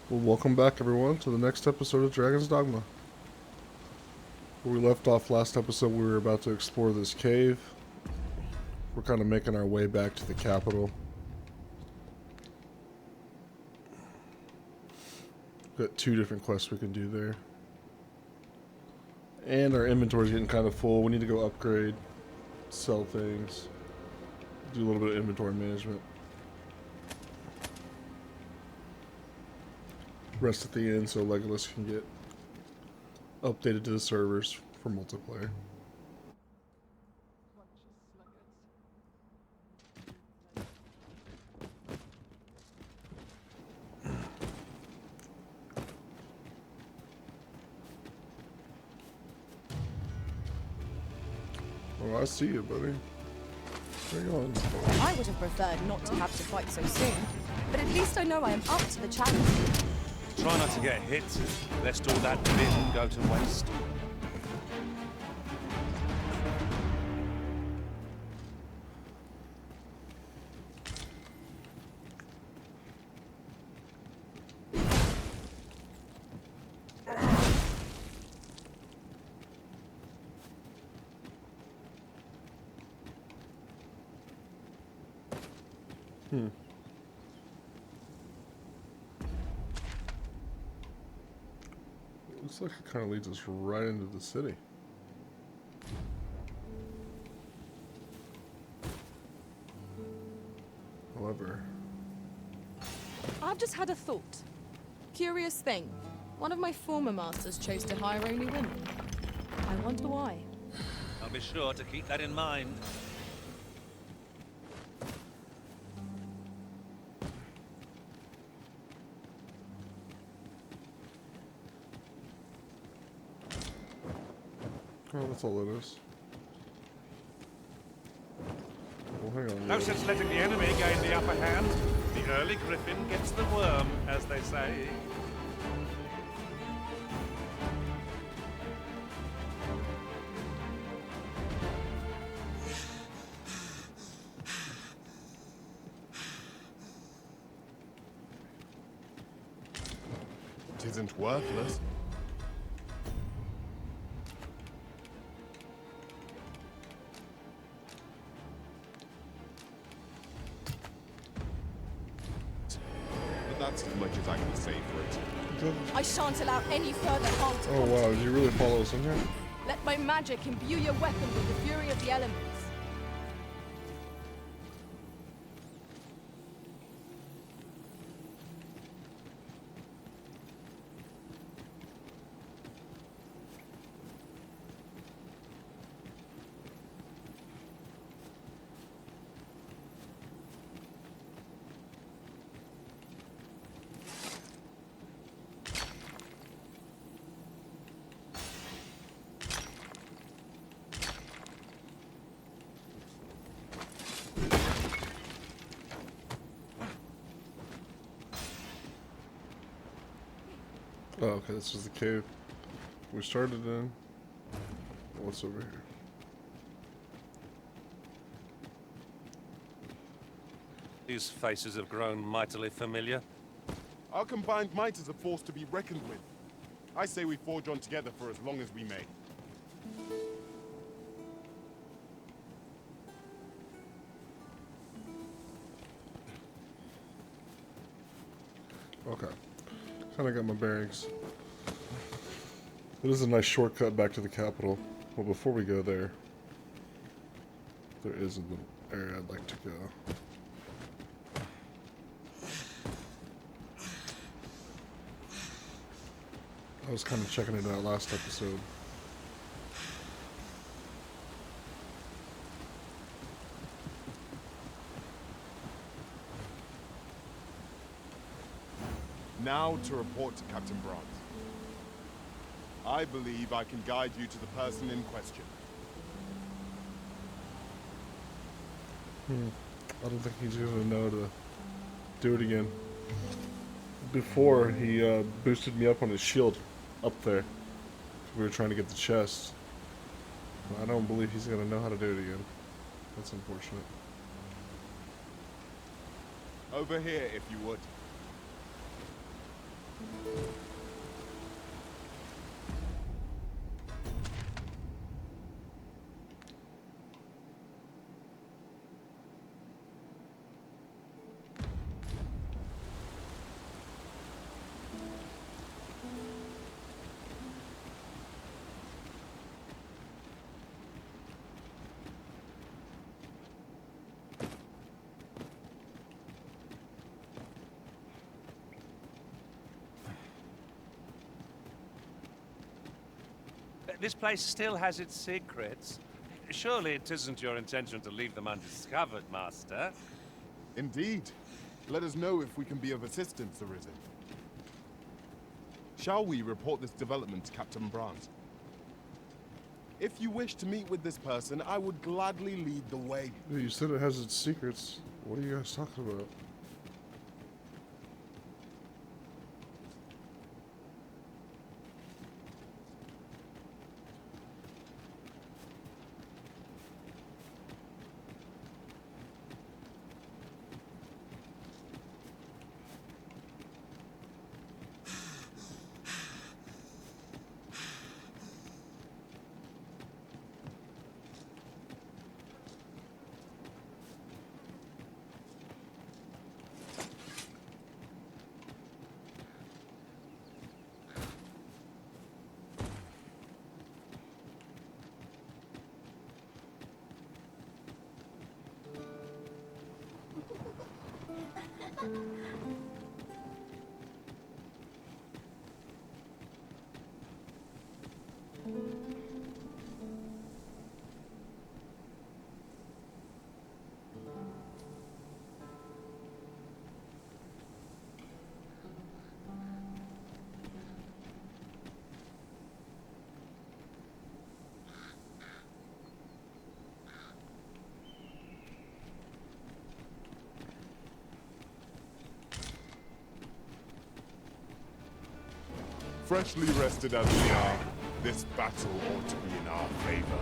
Well, welcome back, everyone, to the next episode of Dragon's Dogma. Where we left off last episode, we were about to explore this cave. We're kind of making our way back to the capital. Got two different quests we can do there. And our inventory's getting kind of full. We need to go upgrade, sell things, do a little bit of inventory management. Rest at the end so Legolas can get updated to the servers for multiplayer. Oh, I see you, buddy. Where you going? I would have preferred not to have to fight so soon, but at least I know I am up to the challenge. Try not to get hit, lest all that vim go to waste. Looks like it kind of leads us right into the city. However, I've just had a thought. Curious thing. One of my former masters chose to hire only women. I wonder why. I'll be sure to keep that in mind. oh, that's all it is. Well, hang on. No sense letting the enemy gain the upper hand. The early griffin gets the worm, as they say. It isn't worthless. But that's as much as I can say for it. I shan't allow any further harm to Oh come. wow, did you really follow us in here? Let my magic imbue your weapon with the fury of the elements. Oh, okay, this is the cave we started in. What's over here? These faces have grown mightily familiar. Our combined might is a force to be reckoned with. I say we forge on together for as long as we may. Okay. Kind of got my bearings. It is a nice shortcut back to the capital. Well, before we go there, there is a little area I'd like to go. I was kind of checking it out last episode. Now to report to Captain Brandt. I believe I can guide you to the person in question. I don't think he's gonna know to do it again. Before, he boosted me up on his shield up there. We were trying to get the chest. But I don't believe he's gonna know how to do it again. That's unfortunate. Over here, if you would. This place still has its secrets. Surely it isn't your intention to leave them undiscovered, Master? Indeed. Let us know if we can be of assistance, Arisen. Shall we report this development to Captain Brandt? If you wish to meet with this person, I would gladly lead the way. Yeah, you said it has its secrets. What are you guys talking about? Freshly rested as we are, this battle ought to be in our favor.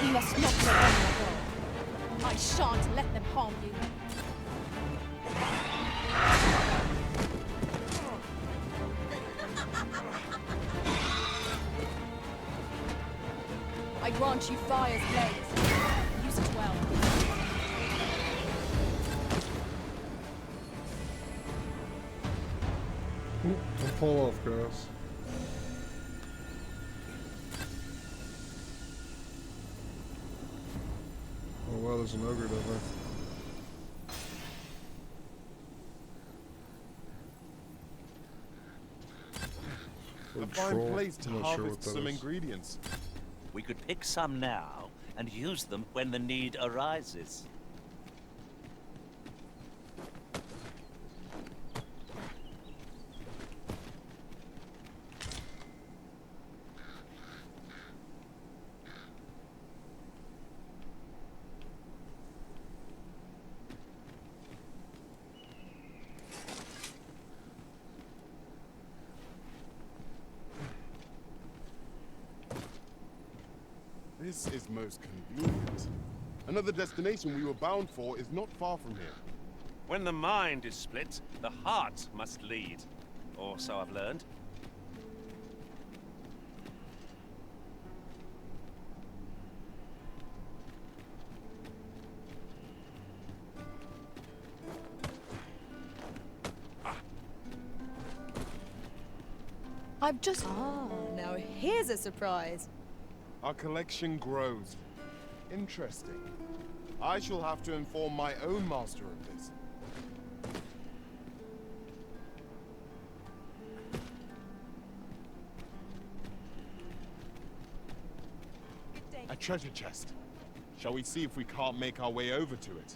We must not let them go. I shan't let them harm you. I grant you fire's blaze. Use it well. Don't fall off, guys. Oh wow, there's an ogre down there. A Or fine troll. place to I'm not sure what harvest that some is. ingredients. We could pick some now and use them when the need arises. This is most convenient. Another destination we were bound for is not far from here. When the mind is split, the heart must lead. Or so I've learned. I've just... Ah, now here's a surprise. Our collection grows. Interesting. I shall have to inform my own master of this. A treasure chest. Shall we see if we can't make our way over to it?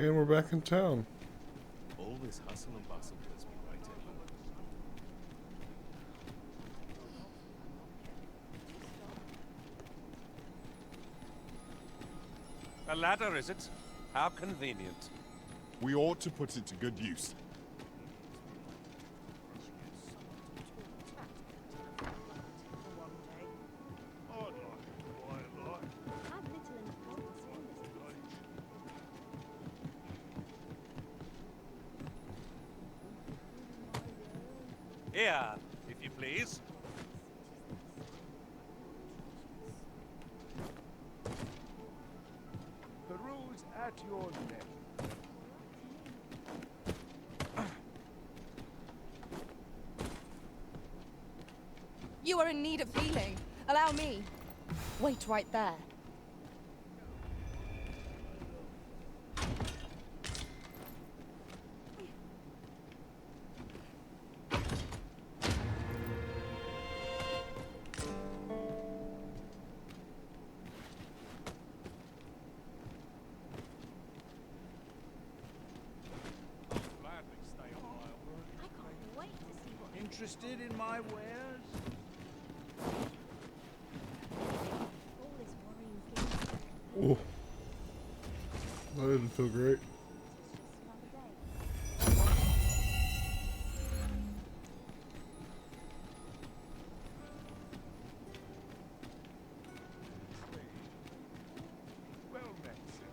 and we're back in town. All this hustle and bustle does me right in. A ladder, is it? How convenient. We ought to put it to good use. Here, if you please. Peruse at your neck. You are in need of healing. Allow me. Wait right there. Interested in my wares? Oh, that didn't feel great. Well met, sir.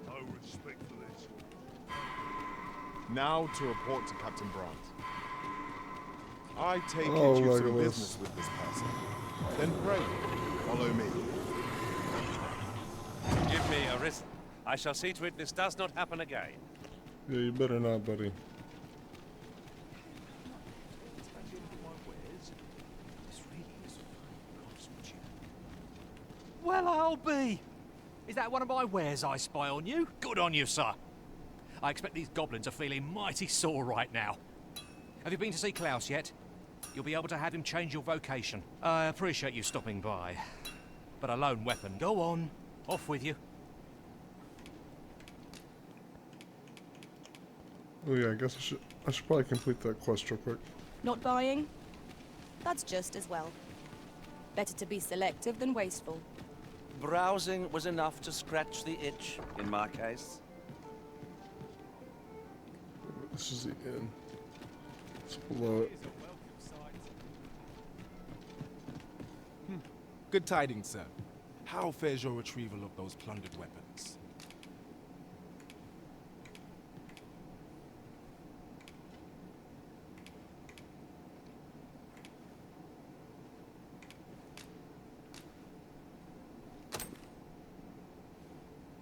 No respect for this. Now to report to Captain Brandt. I take Oh, it you've some Legolas. business with this person. Then pray, follow me. Give me a wrist. I shall see to it this does not happen again. Yeah, you better not, buddy. Well, I'll be. Is that one of my wares I spy on you? Good on you, sir. I expect these goblins are feeling mighty sore right now. Have you been to see Klaus yet? You'll be able to have him change your vocation. I appreciate you stopping by. But a lone weapon. Go on. Off with you. Oh yeah, I guess I should probably complete that quest real quick. Not buying? That's just as well. Better to be selective than wasteful. Browsing was enough to scratch the itch, in my case. This is the inn. It's below it. Good tidings, sir. How fares your retrieval of those plundered weapons?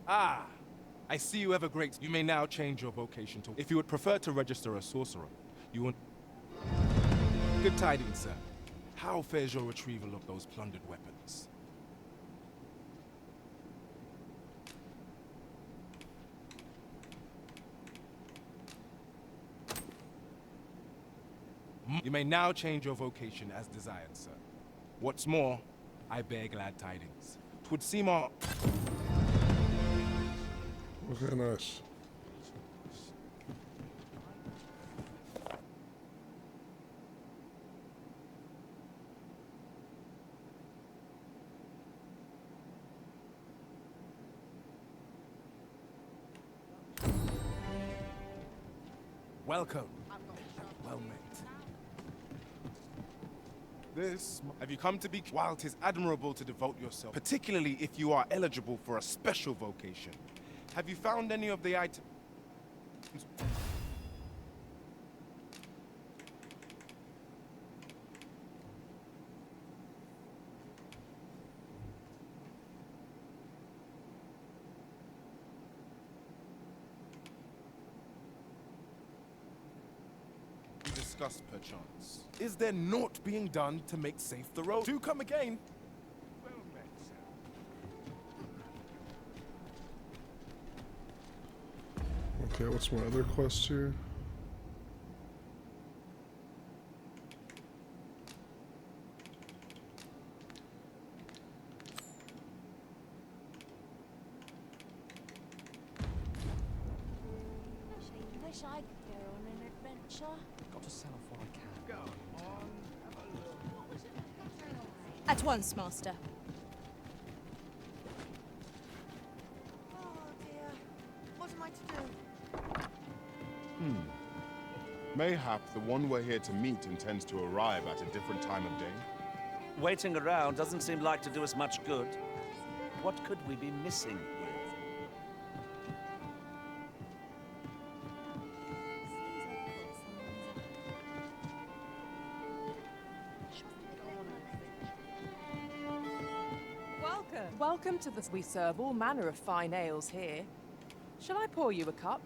Ah, I see you have a great... You may now change your vocation to... If you would prefer to register a sorcerer, you would... Good tidings, sir. How fares your retrieval of those plundered weapons? You may now change your vocation as desired, sir. What's more, I bear glad tidings. 'Twould seem our... Okay, nice. Welcome. Well met. Have you come to be... While 'tis admirable to devote yourself, particularly if you are eligible for a special vocation, have you found any of the items... discussed, perchance? Is there naught being done to make safe the road? Do come again. Well met, sir. Okay, what's my other quest here? wish I could go on an adventure. Got to sell off what I can. Go on, have a look. At once, Master. Oh dear. What am I to do? Mayhap the one we're here to meet intends to arrive at a different time of day. Waiting around doesn't seem like to do us much good. What could we be missing here? Welcome to this. We serve all manner of fine ales here. Shall I pour you a cup?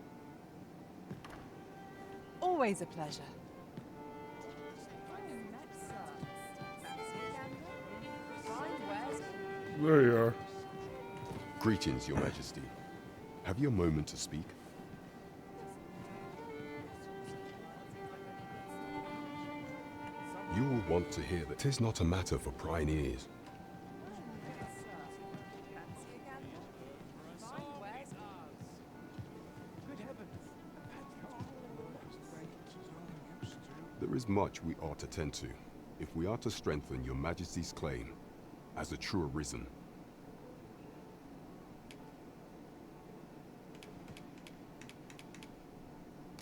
Always a pleasure. There you are. Greetings, Your Majesty. Have you a moment to speak? You will want to hear that 'tis not a matter for prying ears. There is much we ought to tend to, if we are to strengthen Your Majesty's claim as a true arisen.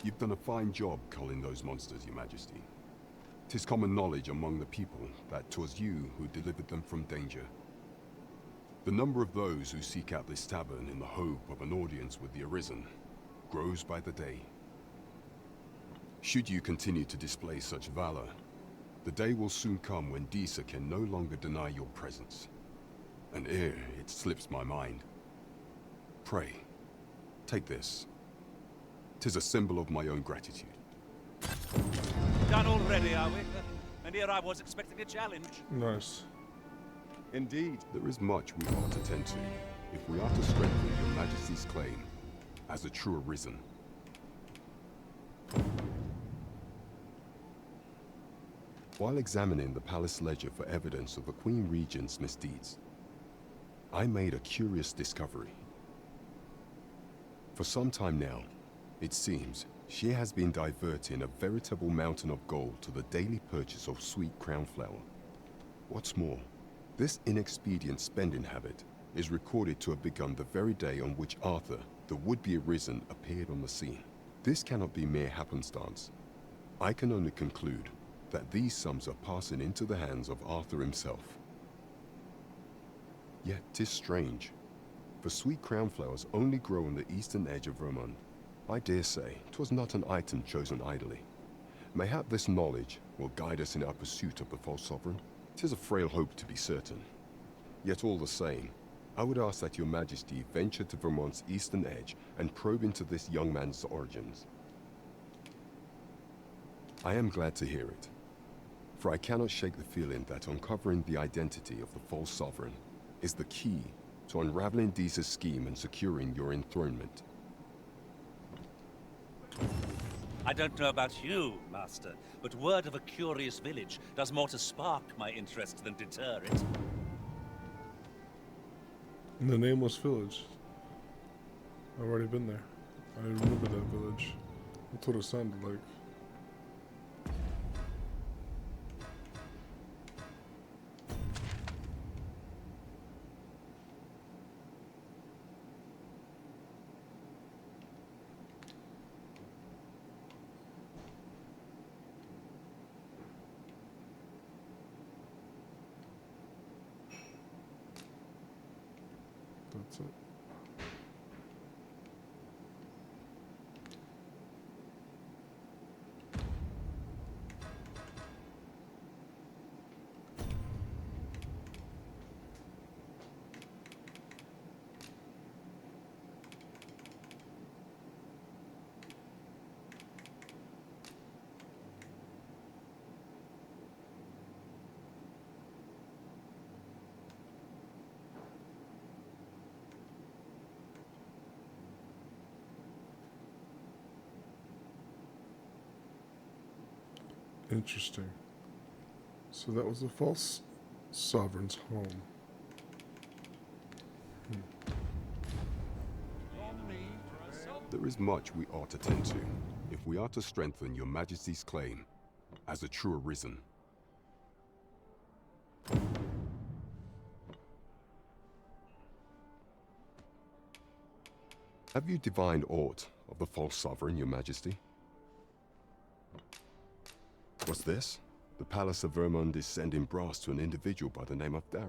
You've done a fine job culling those monsters, Your Majesty. 'Tis common knowledge among the people that 'twas you who delivered them from danger. The number of those who seek out this tavern in the hope of an audience with the arisen grows by the day. Should you continue to display such valor, the day will soon come when Disa can no longer deny your presence. And ere it slips my mind, pray, take this. 'Tis a symbol of my own gratitude. Done already, are we? And here I was expecting a challenge. Nice. Indeed. There is much we ought to tend to, if we are to strengthen Your Majesty's claim as a true arisen. While examining the palace ledger for evidence of the Queen Regent's misdeeds, I made a curious discovery. For some time now, it seems she has been diverting a veritable mountain of gold to the daily purchase of sweet crown flower. What's more, this inexpedient spending habit is recorded to have begun the very day on which Arthur, the would-be arisen, appeared on the scene. This cannot be mere happenstance. I can only conclude that these sums are passing into the hands of Arthur himself. Yet 'tis strange, for sweet crown flowers only grow on the eastern edge of Vermont. I dare say 'twas not an item chosen idly. Mayhap this knowledge will guide us in our pursuit of the false sovereign. 'Tis a frail hope to be certain. Yet all the same, I would ask that Your Majesty venture to Vermont's eastern edge and probe into this young man's origins. I am glad to hear it, for I cannot shake the feeling that uncovering the identity of the false sovereign is the key to unraveling Disa's scheme and securing your enthronement. I don't know about you, Master, but word of a curious village does more to spark my interest than deter it. In the Nameless Village. I've already been there. I remember that village. That's what it sounded like. That's it. Interesting. So that was the false sovereign's home. There is much we ought to tend to, if we are to strengthen your Majesty's claim as a true arisen. Have you divined aught of the false sovereign, your Majesty? What's this? The Palace of Vermund is sending brass to an individual by the name of Dara.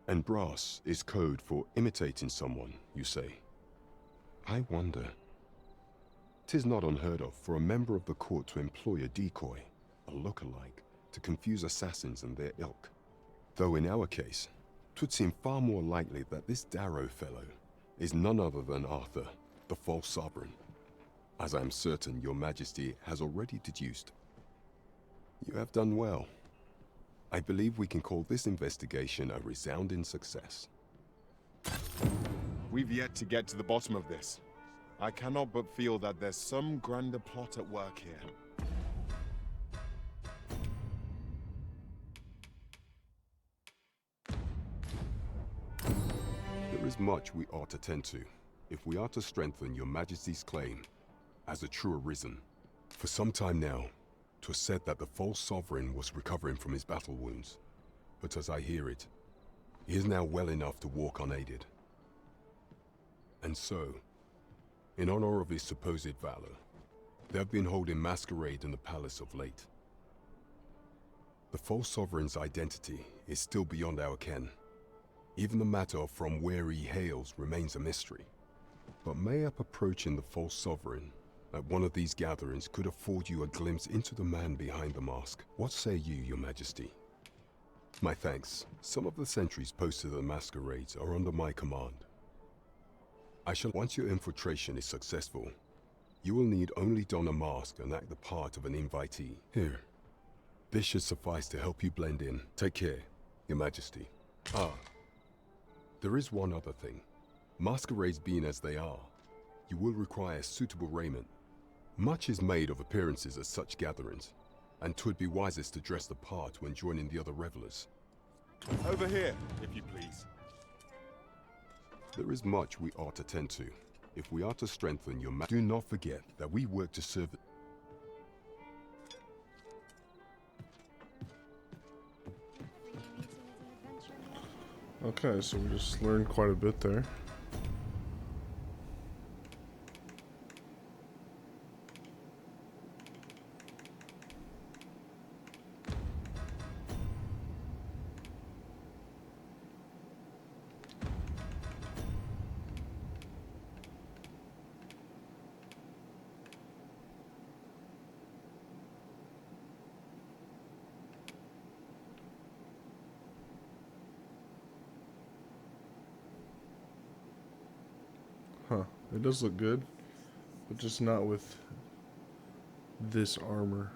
And brass is code for imitating someone, you say? I wonder. 'Tis not unheard of for a member of the court to employ a decoy, a look-alike, to confuse assassins and their ilk. Though in our case, 'twould seem far more likely that this Darrow fellow is none other than Arthur, the false sovereign, as I am certain your Majesty has already deduced. You have done well. I believe we can call this investigation a resounding success. We've yet to get to the bottom of this. I cannot but feel that there's some grander plot at work here. There is much we ought to tend to, if we are to strengthen your Majesty's claim as a true arisen. For some time now, 'twas said that the false sovereign was recovering from his battle wounds. But as I hear it, he is now well enough to walk unaided. And so, in honor of his supposed valor, they have been holding masquerade in the palace of late. The false sovereign's identity is still beyond our ken. Even the matter of from where he hails remains a mystery. But mayhap approaching the false sovereign at one of these gatherings could afford you a glimpse into the man behind the mask. What say you, your Majesty? My thanks. Some of the sentries posted at the masquerades are under my command. Once your infiltration is successful, you will need only don a mask and act the part of an invitee. Here. This should suffice to help you blend in. Take care, your Majesty. There is one other thing. Masquerades being as they are, you will require suitable raiment. Much is made of appearances at such gatherings, and 'twould be wisest to dress the part when joining the other revelers. Over here, if you please. There is much we ought to tend to, if we are to strengthen your Do not forget that we work to serve it. Okay, so we just learned quite a bit there. Huh, it does look good, but just not with this armor.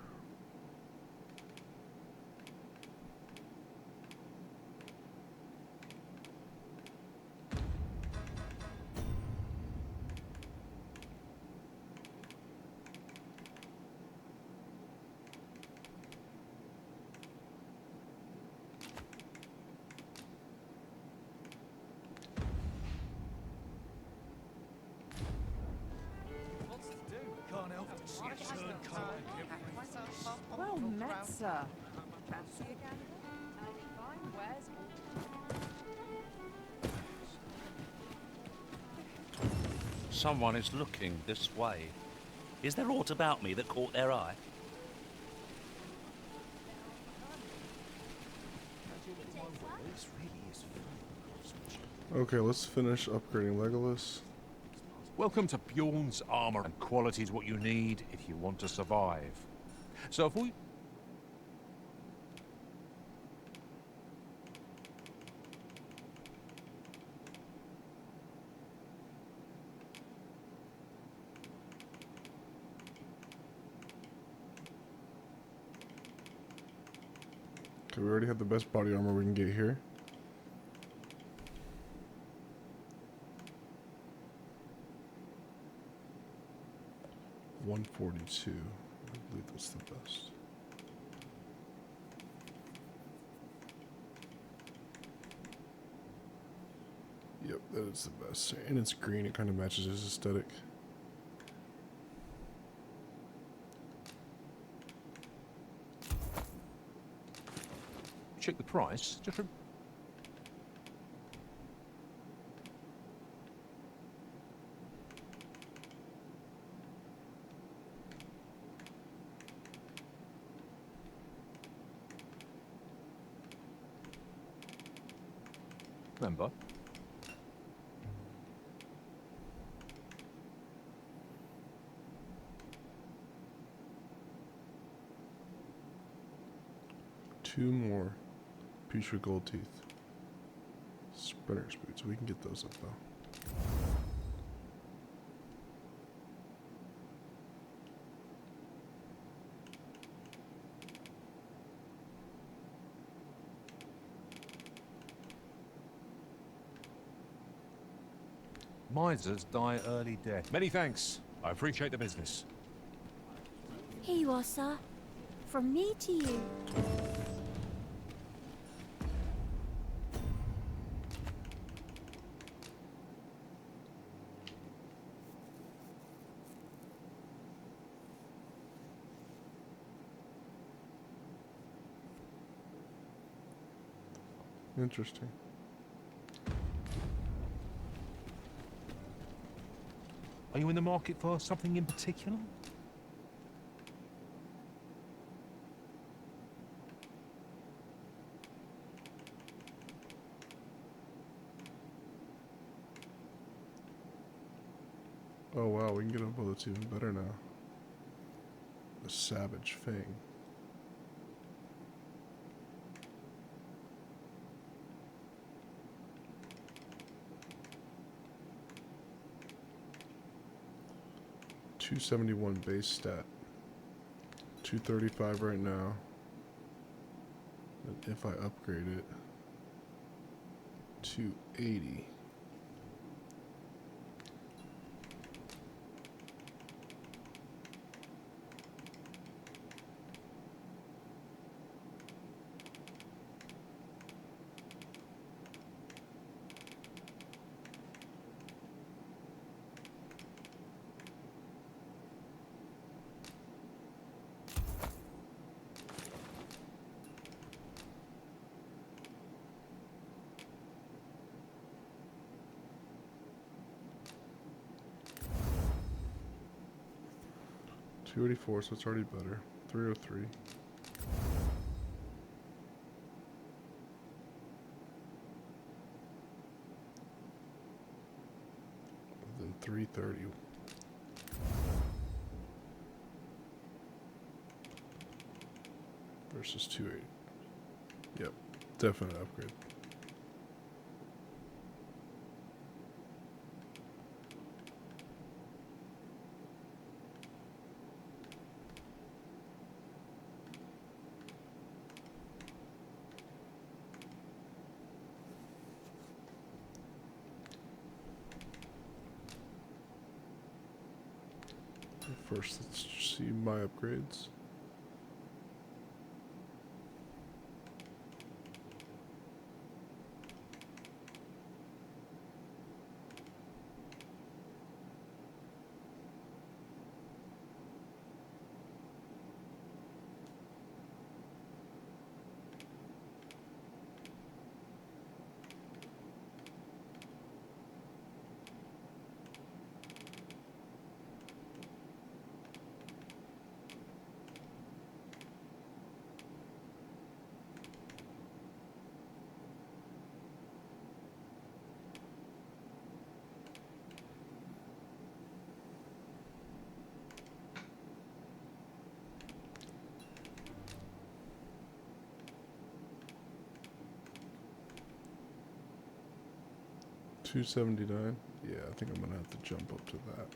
Well met, sir. Fancy again? Fine wares Someone is looking this way. Is there aught about me that caught their eye? Okay, let's finish upgrading Legolas. Welcome to Bjorn's armor, and quality is what you need if you want to survive. So if we... Okay, we already have the best body armor we can get here. $142. I believe that's the best. Yep, that is the best. And it's green, it kind of matches his aesthetic. check the price, just remember. Two more putrid gold teeth. Sprinter's boots. We can get those up though. Misers die early death. Many thanks. I appreciate the business. Here you are, sir. From me to you. Interesting. Are you in the market for something in particular? Oh wow, we can get a bow that's even better now. The Savage Fang. $271 base stat. 235 right now. And if I upgrade it, 280. $284, so it's already better. $303. Then $330. Versus $280. Yep, definite upgrade. First, let's see my upgrades. $279. Yeah, I think I'm gonna have to jump up to that.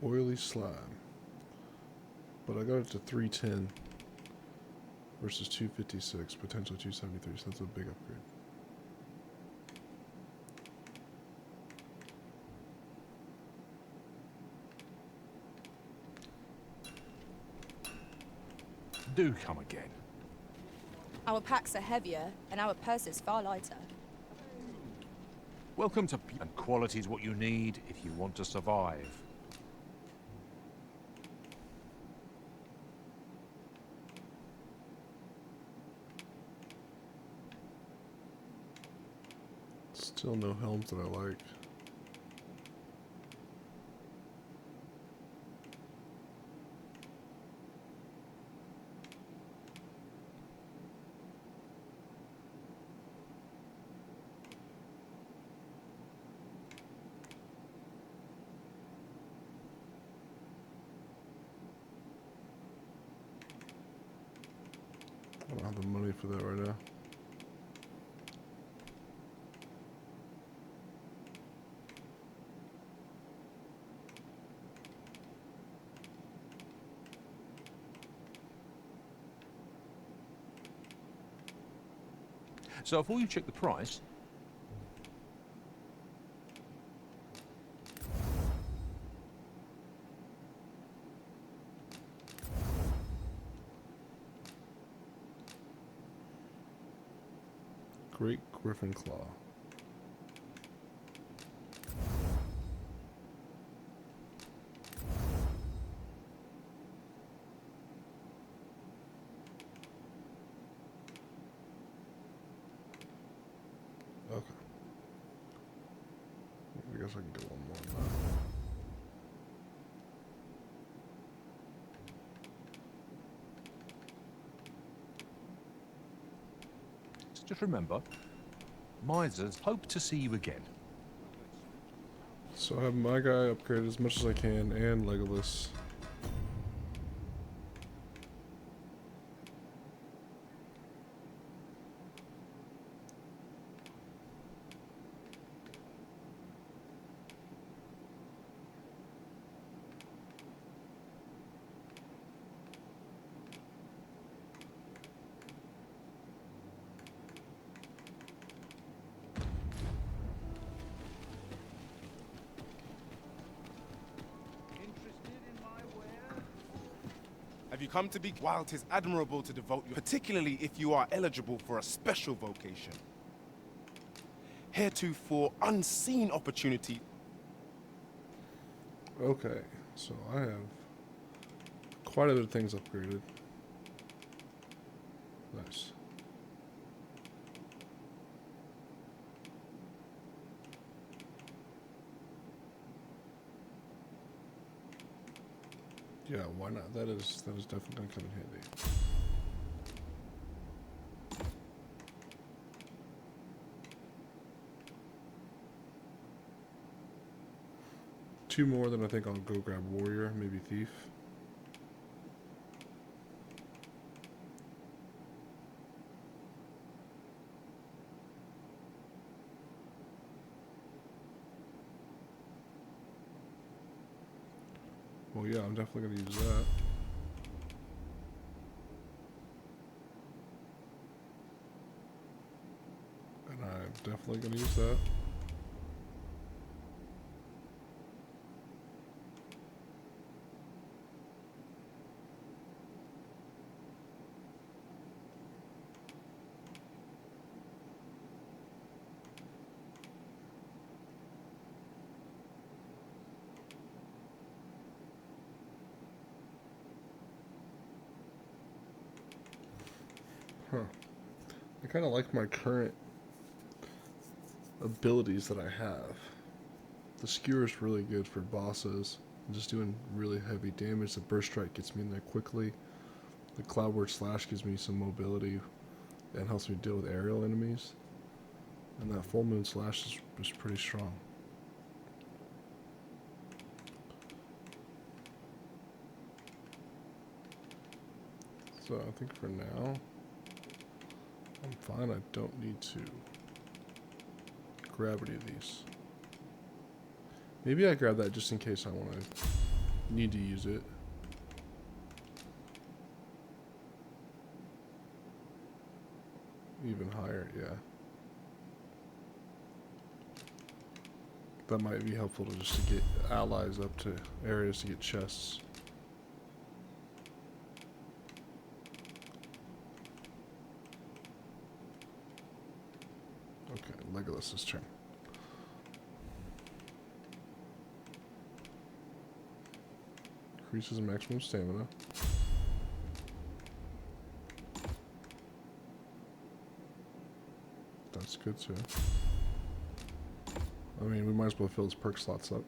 Oily slime. But I got it to 310 versus 256, potentially 273, so that's a big upgrade. do come again. Our packs are heavier, and our purses far lighter. Welcome to... And quality's what you need if you want to survive. Still no helms that I like. I don't have the money for that right now. So before you check the price... Great Griffin Claw. Okay. I guess I can get one more on that. Just remember, misers hope to see you again. So I have my guy upgraded as much as I can, and Legolas. Have you come to be? While 'tis admirable to devote you, particularly if you are eligible for a special vocation. Heretofore unseen opportunity. Okay, so I have quite a bit of things upgraded. Nice. Yeah, why not? That is definitely gonna come in handy. Two more, then I think I'll go grab Warrior, maybe Thief. Well, yeah, I'm definitely going to use that. And I'm definitely going to use that. Huh. I kind of like my current abilities that I have. The skewer is really good for bosses. I'm just doing really heavy damage. The burst strike gets me in there quickly. The cloudward slash gives me some mobility and helps me deal with aerial enemies. And that full moon slash is pretty strong. So I think for now, I'm fine. I don't need to grab any of these. Maybe I grab that just in case I want to need to use it. Even higher, yeah. That might be helpful to just to get allies up to areas to get chests. Legolas's turn. Increases maximum stamina. That's good too. I mean, we might as well fill his perk slots up.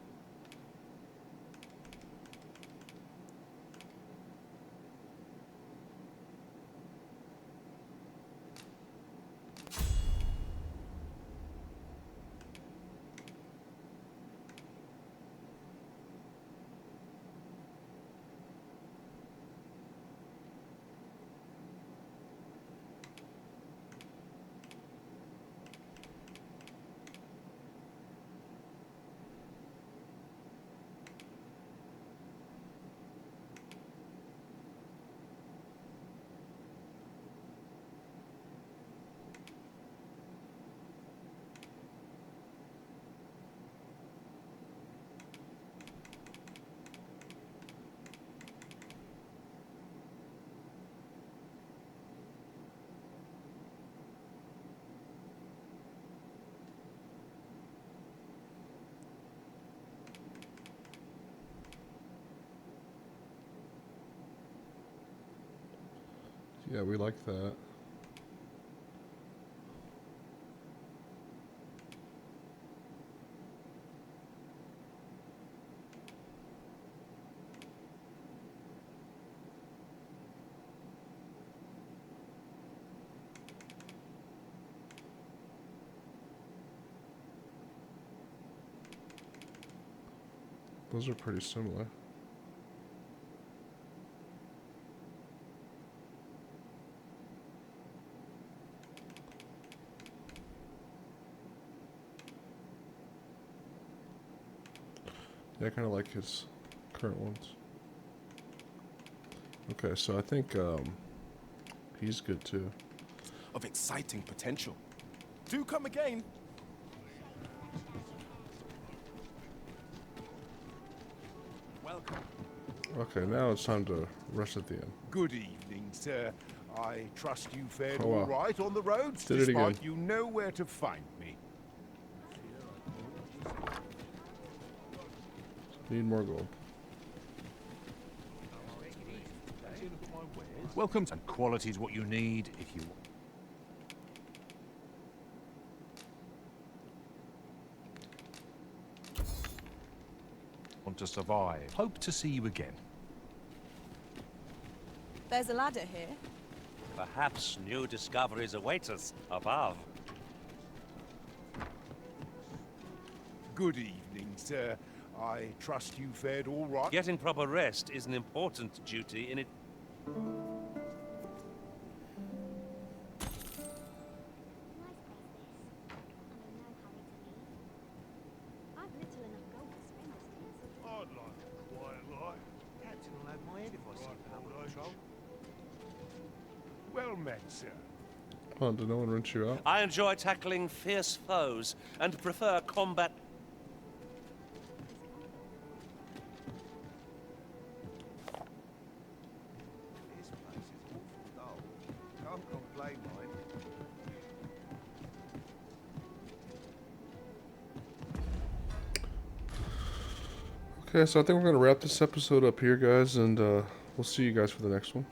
Yeah, we like that. Those are pretty similar. Yeah, I kind of like his current ones. Okay, so I think he's good too. Of exciting potential. Do come again. Welcome. Okay, now it's time to rush at the end. Good evening, sir. I trust you fared Oh, wow. all right on the roads, Did it despite again. you know where to find me. Need more gold. Welcome, and quality is what you need if you want to survive. Hope to see you again. There's a ladder here. Perhaps new discoveries await us above. Good evening, sir. I trust you fared all right. Getting proper rest is an important duty in it. I'd like a quiet life. Captain will have my head if I see power control. Well met, sir. Oh, did no one rinse you out? I enjoy tackling fierce foes and prefer combat. This place is awful dull. Can't complain, mind. Okay, so I think we're going to wrap this episode up here, guys, and we'll see you guys for the next one.